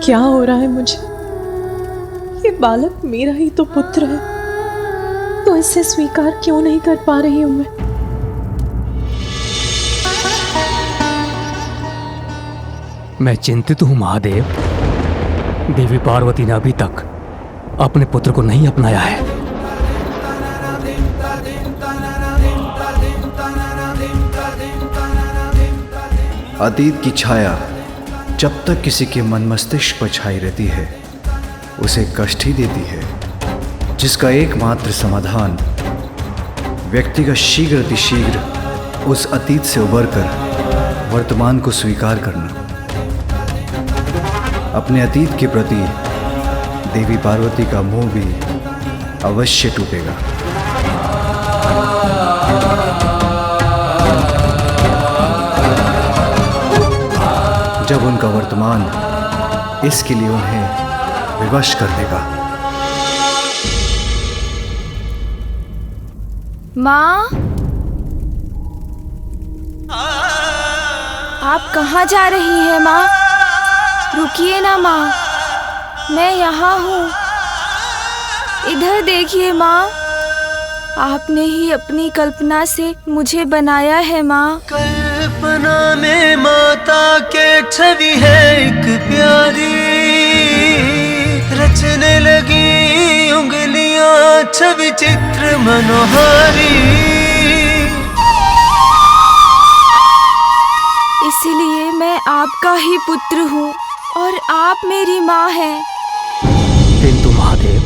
क्या हो रहा है मुझे? ये बालक मेरा ही तो पुत्र है, तो इसे स्वीकार क्यों नहीं कर पा रही हूं मैं? मैं चिंतित हूं महादेव। देवी पार्वती ने अभी तक अपने पुत्र को नहीं अपनाया है। अतीत की छाया जब तक किसी के मन मस्तिष्क पर छाई रहती है उसे कष्ट ही देती है, जिसका एकमात्र समाधान व्यक्ति का शीघ्र अतिशीघ्र उस अतीत से उबरकर वर्तमान को स्वीकार करना। अपने अतीत के प्रति देवी पार्वती का मोह भी अवश्य टूटेगा। जब उनका वर्तमान इसके लिए उन्हें विवश कर देगा। माँ, आप कहाँ जा रही हैं माँ? रुकिए ना माँ, मैं यहाँ हूँ। इधर देखिए माँ, आपने ही अपनी कल्पना से मुझे बनाया है माँ। कल्पना में माता के छवि है एक प्यारी, रचने लगी उंगलियां छवि चित्र मनोहारी। इसलिए मैं आपका ही पुत्र हूँ और आप मेरी माँ हैं। किंतु महादेव,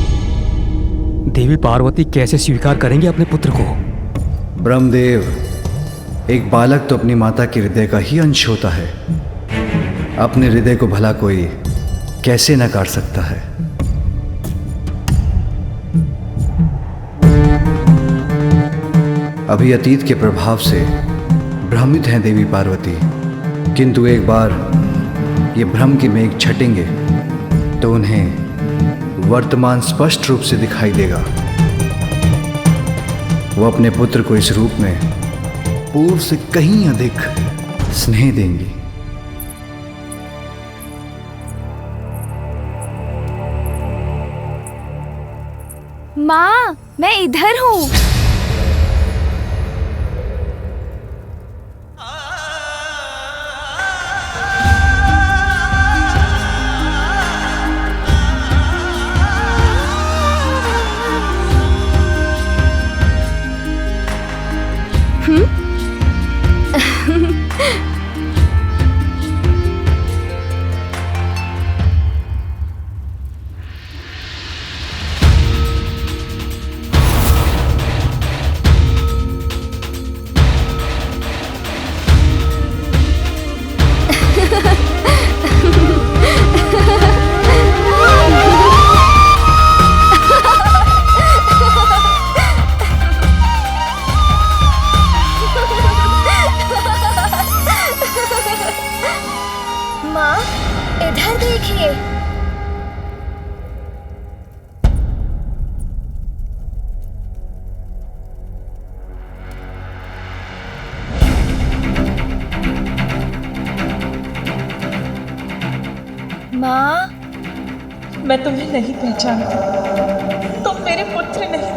देवी पार्वती कैसे स्वीकार करेंगे अपने पुत्र को? ब्रह्मदेव, एक बालक तो अपनी माता के हृदय का ही अंश होता है। अपने हृदय को भला कोई कैसे नकार सकता है? अभी अतीत के प्रभाव से भ्रमित हैं देवी पार्वती, किंतु एक बार ये भ्रम के मेघ छटेंगे तो उन्हें वर्तमान स्पष्ट रूप से दिखाई देगा। वो अपने पुत्र को इस रूप में पूर्व से कहीं अधिक स्नेह देंगी। माँ, मैं इधर हूँ। माँ, इधर देखिए। माँ, मैं तुम्हें नहीं पहचानती, तुम मेरे पुत्र नहीं।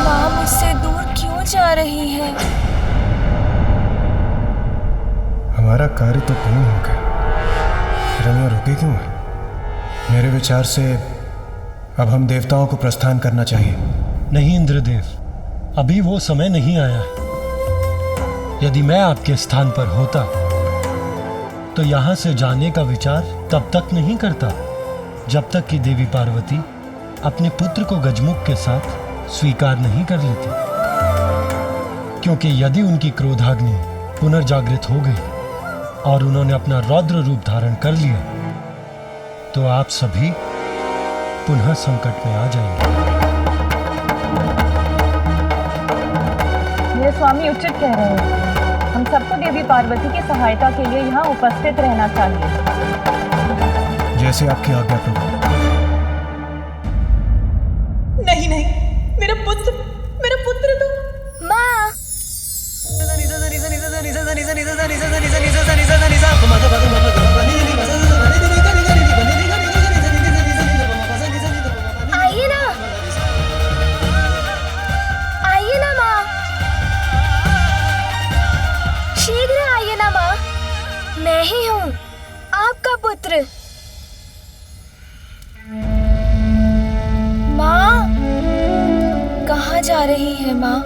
माँ मुझसे दूर क्यों जा रही है? हमारा कार्य तो पूर्ण हो गया, रमिया रुकी क्यों है? मेरे विचार से अब हम देवताओं को प्रस्थान करना चाहिए। नहीं इंद्रदेव, अभी वो समय नहीं आया है। यदि मैं आपके स्थान पर होता तो यहाँ से जाने का विचार तब तक नहीं करता जब तक कि देवी पार्वती अपने पुत्र को गजमुख के साथ स्वीकार नहीं कर लेती। क्योंकि यदि उनकी क्रोधाग्नि पुनर्जागृत हो गई और उन्होंने अपना रौद्र रूप धारण कर लिया तो आप सभी पुनः संकट में आ जाएंगे। मेरे स्वामी उचित कह रहे हैं। हम सबको देवी पार्वती की सहायता के लिए यहाँ उपस्थित रहना चाहिए। जैसे आपकी आज्ञा प्रभु। नहीं नहीं, मेरा पुत्र तो माँ, आइए ना, आइए ना माँ, शीघ्र आइए ना माँ, मैं ही हूँ आपका पुत्र। माँ, कहाँ जा रही है माँ?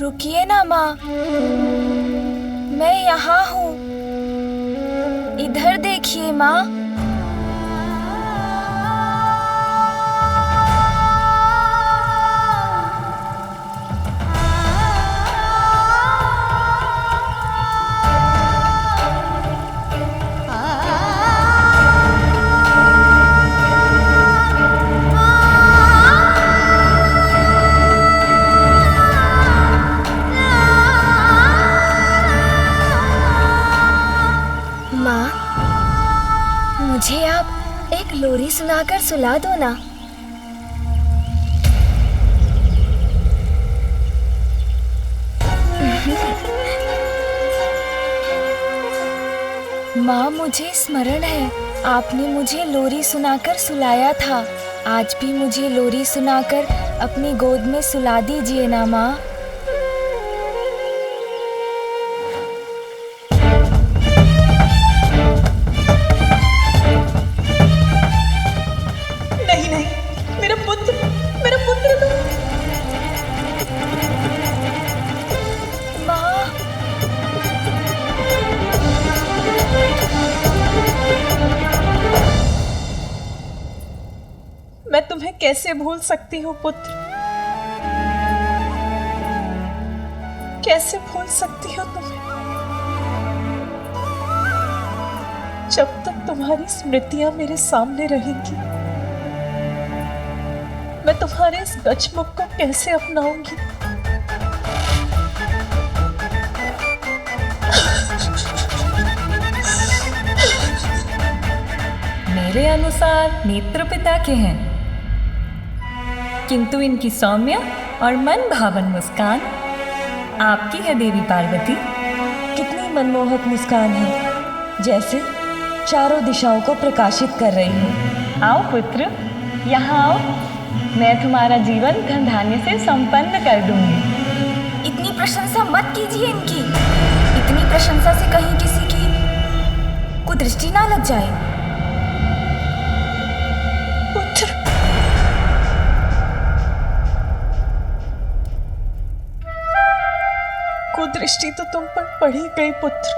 रुकिए ना माँ, मैं यहाँ हूँ, इधर देखिए माँ। मुझे आप एक लोरी सुनाकर सुला दो ना। माँ, मुझे स्मरण है, आपने मुझे लोरी सुनाकर सुलाया था। आज भी मुझे लोरी सुनाकर अपनी गोद में सुला दीजिए ना माँ। मैं तुम्हें कैसे भूल सकती हूँ पुत्र, कैसे भूल सकती हूँ तुम्हें? जब तक तुम्हारी स्मृतियां मेरे सामने रहेंगी, मैं तुम्हारे इस गजमुख को कैसे अपनाऊंगी? मेरे अनुसार नेत्र पिता के हैं, किंतु इनकी सौम्य और मन भावन मुस्कान आपकी है देवी पार्वती। कितनी मनमोहक मुस्कान है, जैसे चारों दिशाओं को प्रकाशित कर रही हो। आओ पुत्र, यहाँ आओ, मैं तुम्हारा जीवन धन धान्य से संपन्न कर दूंगी। इतनी प्रशंसा मत कीजिए इनकी। इतनी प्रशंसा से कहीं किसी की कुदृष्टि ना लग जाए। पुत्र, कुदृष्टि तो तुम पर पड़ी गई पुत्र।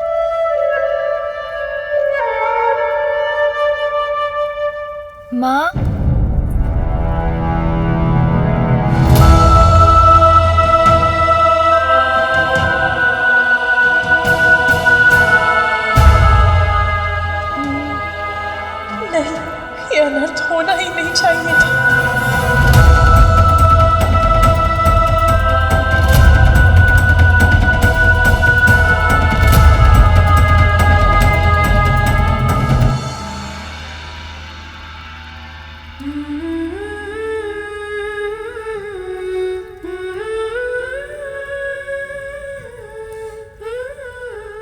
माँ, नहीं, ये अनर्थ होना ही नहीं चाहिए था।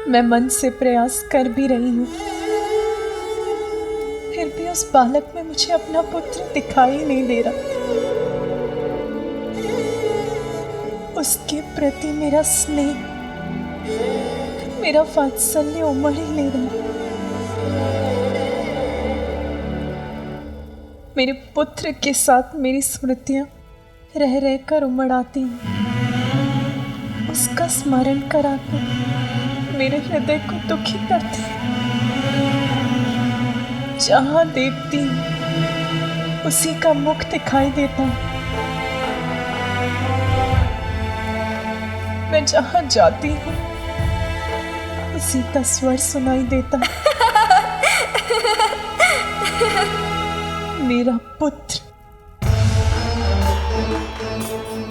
मैं मन से प्रयास कर भी रही हूँ, फिर भी उस बालक में मुझे अपना पुत्र दिखाई नहीं दे रहा। उसके प्रति मेरा स्नेह, मेरा वात्सल्य उमड़ ही नहीं रहा। मेरे पुत्र के साथ मेरी स्मृतियां रह रहकर उमड़ आती हैं। उसका स्मरण कराकर मेरे हृदय को दुखी करती है। जहां देखती हूं उसी का मुख दिखाई देता है। मैं जहां जाती हूं उसी का स्वर सुनाई देता है। मेरा पुत्र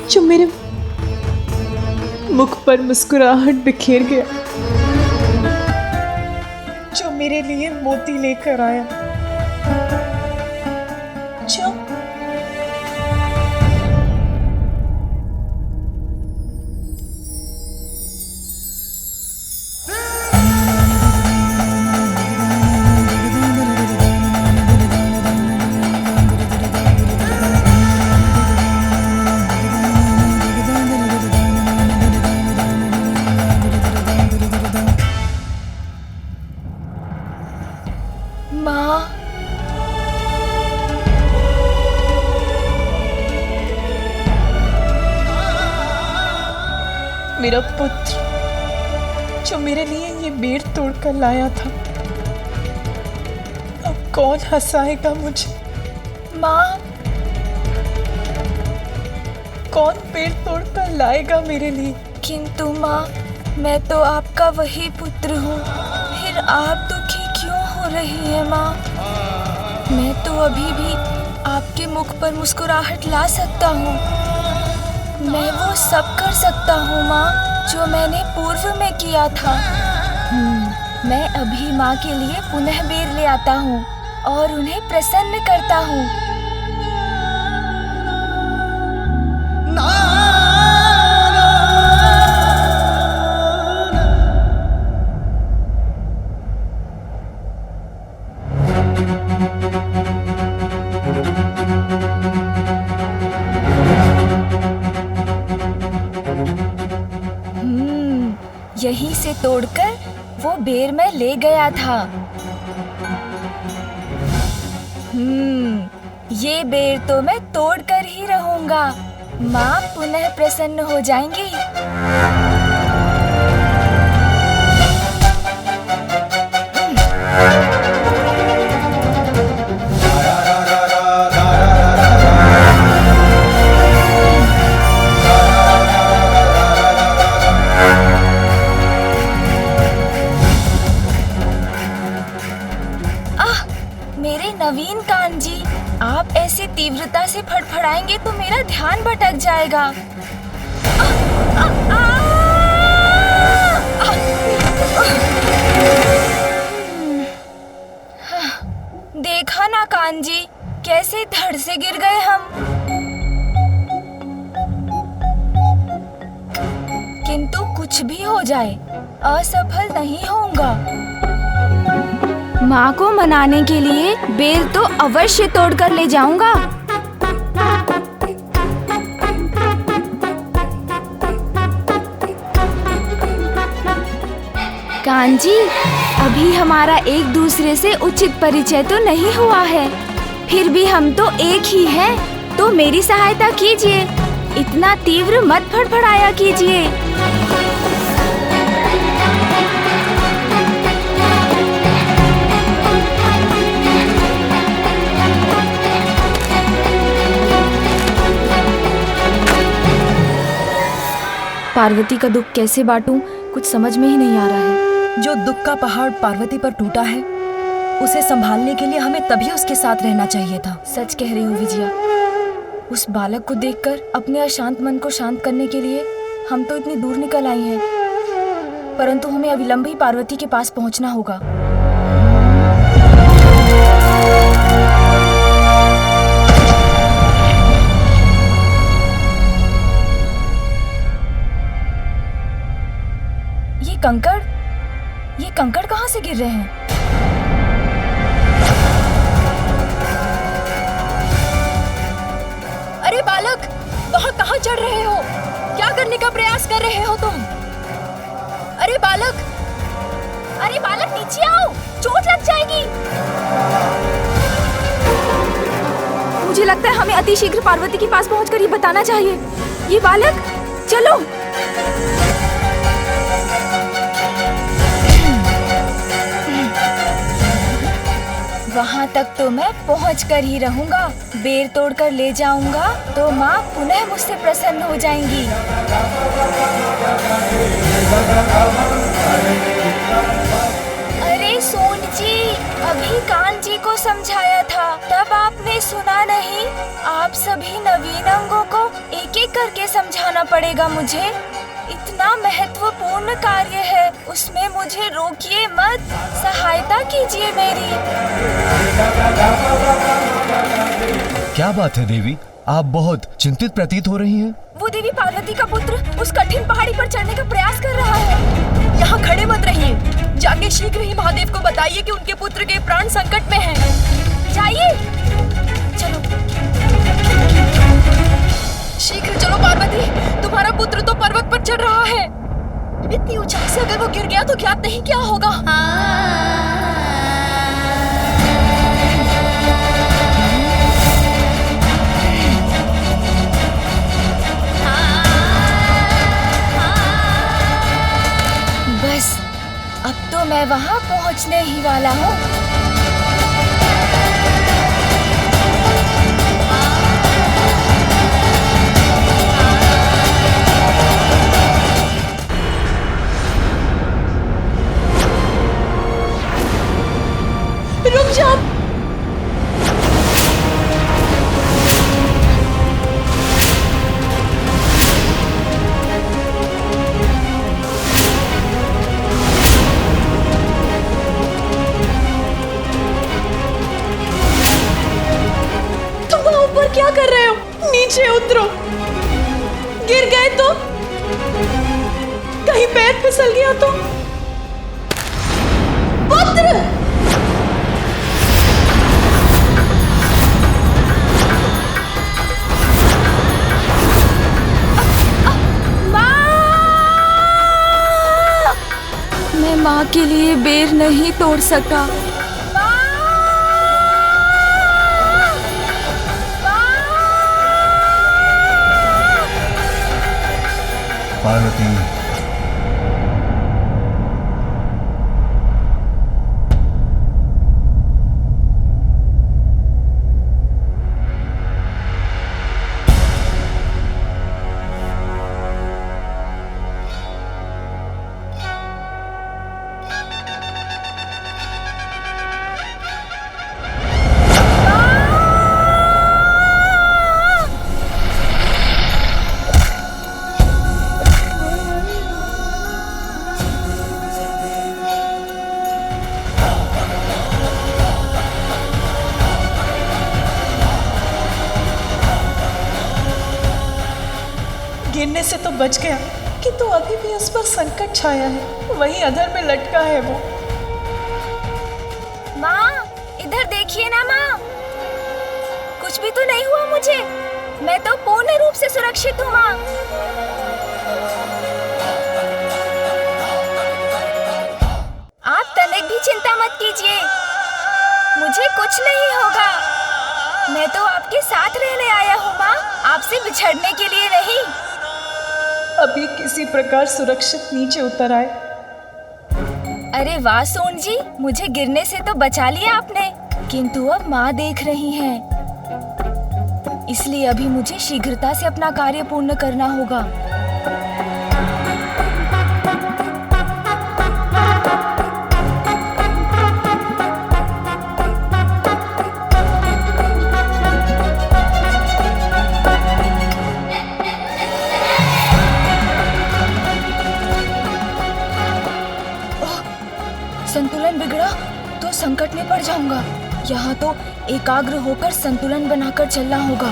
जो मेरे मुख पर मुस्कुराहट बिखेर गया, जो मेरे लिए मोती लेकर आया, जो माँ, मेरा पुत्र जो मेरे लिए ये बेर तोड़कर लाया था, अब कौन हंसाएगा मुझे? माँ, कौन पेड़ तोड़कर लाएगा मेरे लिए? किंतु माँ, मैं तो आपका वही पुत्र हूँ, फिर आप दुखी क्यों हो रही हैं माँ? मैं तो अभी भी आपके मुख पर मुस्कुराहट ला सकता हूँ। मैं वो सब कर सकता हूँ माँ जो मैंने पूर्व में किया था। मैं अभी माँ के लिए पुनः बेर ले आता हूँ और उन्हें प्रसन्न करता हूँ। यहीं से तोड़कर वो बेर में ले गया था। ये बेर तो मैं तोड़कर ही रहूंगा। माँ पुनः प्रसन्न हो जाएंगी। मेरे नवीन कान जी, आप ऐसे तीव्रता से फड़फड़ाएंगे तो मेरा ध्यान भटक जाएगा। देखा ना कान जी, कैसे धड़ से गिर गए हम। किंतु कुछ भी हो जाए, असफल नहीं होऊंगा। माँ को मनाने के लिए बेर तो अवश्य तोड़कर ले जाऊंगा। कान जी, अभी हमारा एक दूसरे से उचित परिचय तो नहीं हुआ है, फिर भी हम तो एक ही हैं, तो मेरी सहायता कीजिए। इतना तीव्र मत फड़फड़ाया कीजिए। पार्वती का दुख कैसे बांटूं, कुछ समझ में ही नहीं आ रहा है। जो दुख का पहाड़ पार्वती पर टूटा है, उसे संभालने के लिए हमें तभी उसके साथ रहना चाहिए था। सच कह रही हो विजया। उस बालक को देखकर अपने अशांत मन को शांत करने के लिए हम तो इतनी दूर निकल आई हैं, परंतु हमें अविलंब ही पार्वती के पास पहुंचना होगा। ये कंकड़ कहाँ से गिर रहे हैं? अरे बालक, वहाँ कहाँ चढ़ रहे हो? क्या करने का प्रयास कर रहे हो तुम? अरे बालक नीचे आओ, चोट लग जाएगी। मुझे लगता है हमें अतिशीघ्र पार्वती के पास पहुंचकर ये बताना चाहिए। ये बालक, चलो। वहाँ तक तो मैं पहुँच कर ही रहूँगा। बेर तोड़कर ले जाऊँगा तो माँ पुनः मुझसे प्रसन्न हो जाएंगी। अरे सोन जी, अभी कान जी को समझाया था, तब आपने सुना नहीं। आप सभी नवीन अंगों को एक एक करके समझाना पड़ेगा मुझे। इतना कितना महत्वपूर्ण कार्य है, उसमें मुझे रोकिए मत, सहायता कीजिए मेरी। क्या बात है देवी, आप बहुत चिंतित प्रतीत हो रही हैं। वो देवी पार्वती का पुत्र उस कठिन पहाड़ी पर चढ़ने का प्रयास कर रहा है। यहाँ खड़े मत रहिए, जाके शीघ्र ही महादेव को बताइए कि उनके पुत्र के प्राण संकट में हैं। जाइए, चलो शीघ्र चलो पार्वती, तुम्हारा पुत्र तो पर्वत पर चढ़ रहा है। इतनी ऊंचाई से अगर वो गिर गया तो ज्ञात नहीं क्या होगा। बस अब तो मैं वहां पहुंचने ही वाला हूँ। रुक जाओ। तुम वहां ऊपर क्या कर रहे हो? नीचे उतरो। गिर गए तो? कहीं पैर फिसल गया तो? पुत्र! मैं माँ के लिए बेर नहीं तोड़ सका। पार्वती, गिरने से तो बच गया, किंतु अभी भी उस पर संकट छाया है। वहीं अधर में लटका है वो। माँ, इधर देखिए ना माँ, कुछ भी तो नहीं हुआ मुझे। मैं तो पूर्ण रूप से सुरक्षित हूँ माँ। आप तनिक भी चिंता मत कीजिए, मुझे कुछ नहीं होगा। मैं तो आपके साथ रहने आया हूँ माँ, आपसे बिछड़ने के लिए नहीं। अभी किसी प्रकार सुरक्षित नीचे उतर आए। अरे वाह सोन जी, मुझे गिरने से तो बचा लिया आपने, किंतु अब माँ देख रही हैं, इसलिए अभी मुझे शीघ्रता से अपना कार्य पूर्ण करना होगा। संतुलन बिगड़ा तो संकट में पड़ जाऊंगा। यहाँ तो एकाग्र होकर संतुलन बनाकर चलना होगा।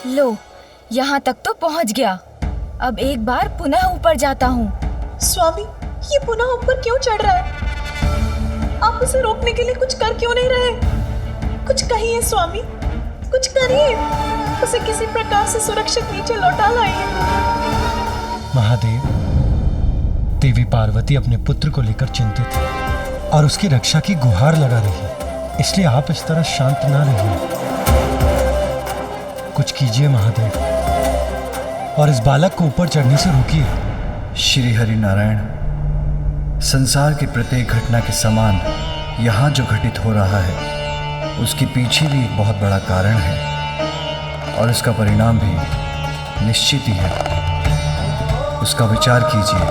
लो, यहाँ तक तो पहुँच गया। अब एक बार पुनः ऊपर जाता हूँ। स्वामी, ये पुनः ऊपर क्यों चढ़ रहा है? आप उसे रोकने के लिए कुछ कर क्यों नहीं रहे? कुछ कहिए स्वामी, कुछ करिए, उसे किसी प्रकार से सुरक्षित नीचे लौटा लाइए। महादेव, देवी पार्वती अपने पुत्र को लेकर चिंतित है और उसकी रक्षा की गुहार लगा रही है, इसलिए आप इस तरह शांत ना रहिए। कुछ कीजिए महादेव और इस बालक को ऊपर चढ़ने से रोकिए। श्री हरि नारायण, संसार की प्रत्येक घटना के समान यहाँ जो घटित हो रहा है उसके पीछे भी एक बहुत बड़ा कारण है और इसका परिणाम भी निश्चित ही है। उसका विचार कीजिए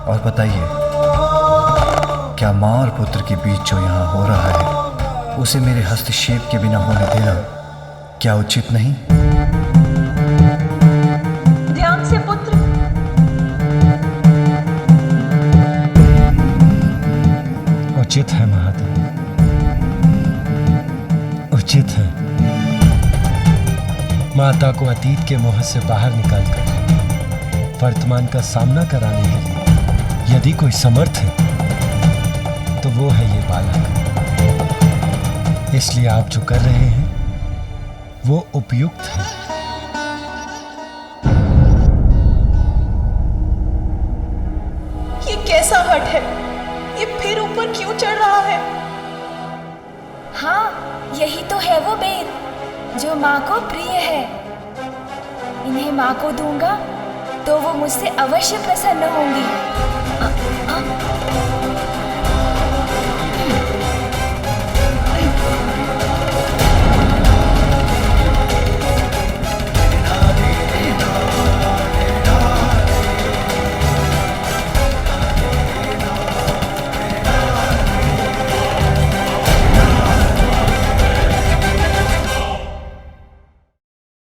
और बताइए, क्या माँ और पुत्र के बीच जो यहाँ हो रहा है उसे मेरे हस्तक्षेप के बिना होने देना क्या उचित नहीं? ध्यान से पुत्र। उचित है महादेव, उचित है। माता को अतीत के मोह से बाहर निकालकर वर्तमान का सामना कराने के लिए यदि कोई समर्थ है तो वो है ये बालक। इसलिए आप जो कर रहे हैं वो उपयुक्त है। ये कैसा हट है? ये फिर ऊपर क्यों चढ़ रहा है? हाँ, यही तो है वो बेर जो माँ को प्रिय है। इन्हें माँ को दूंगा तो वो मुझसे अवश्य प्रसन्न होंगी।